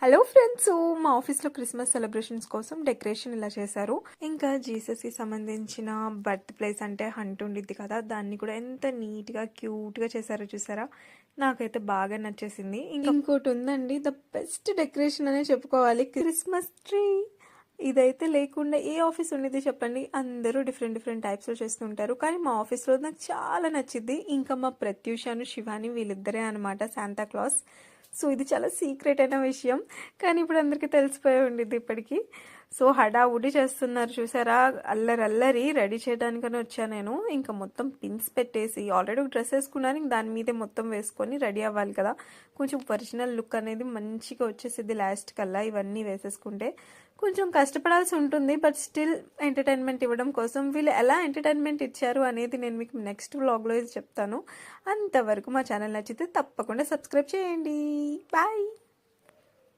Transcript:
Hello friends, మా ఆఫీస్లో Christmas celebrations కోసం డెకరేషన్ ఇలా చేశారు. ఇంకా జీసస్కి సంబంధించిన బర్త్ ప్లేస్ అంటే హంట్ ఉండిద్ది కదా, దాన్ని కూడా ఎంత నీట్గా క్యూట్గా చేశారో చూసారా. నాకైతే బాగా నచ్చేసింది. ఇంకోటి ఉందండి, ద బెస్ట్ డెకరేషన్ అనే చెప్పుకోవాలి, క్రిస్మస్ ట్రీ. ఇదైతే లేకుండా ఏ ఆఫీస్ ఉండేది చెప్పండి. అందరూ డిఫరెంట్ డిఫరెంట్ టైప్స్లో చేస్తుంటారు, కానీ మా ఆఫీస్లో నాకు చాలా నచ్చింది. ఇంకా మా ప్రత్యూషాను శివాని వీళ్ళిద్దరే అనమాట శాంతా క్లాస్. సో ఇది చాలా సీక్రెట్ అయిన విషయం, కానీ ఇప్పుడు అందరికీ తెలిసిపోయి ఉండిద్ది ఇప్పటికీ. సో హడావుడి చేస్తున్నారు చూసారా, అల్లరి రెడీ చేయడానికని వచ్చాను నేను. ఇంకా మొత్తం పిన్స్ పెట్టేసి ఆల్రెడీ ఒక డ్రెస్ వేసుకున్నాను, ఇంక దాని మీదే మొత్తం వేసుకొని రెడీ అవ్వాలి కదా. కొంచెం ఒరిజినల్ లుక్ అనేది మంచిగా వచ్చేసిద్ది లాస్ట్ కల్లా ఇవన్నీ వేసేసుకుంటే. కొంచెం కష్టపడాల్సి ఉంటుంది, బట్ స్టిల్ ఎంటర్టైన్మెంట్ ఇవ్వడం కోసం వీళ్ళు ఎలా ఎంటర్టైన్మెంట్ ఇచ్చారు అనేది నేను మీకు నెక్స్ట్ వ్లాగ్లో చెప్తాను. అంతవరకు మా ఛానల్ నచ్చితే తప్పకుండా సబ్స్క్రైబ్ చేయండి. బాయ్.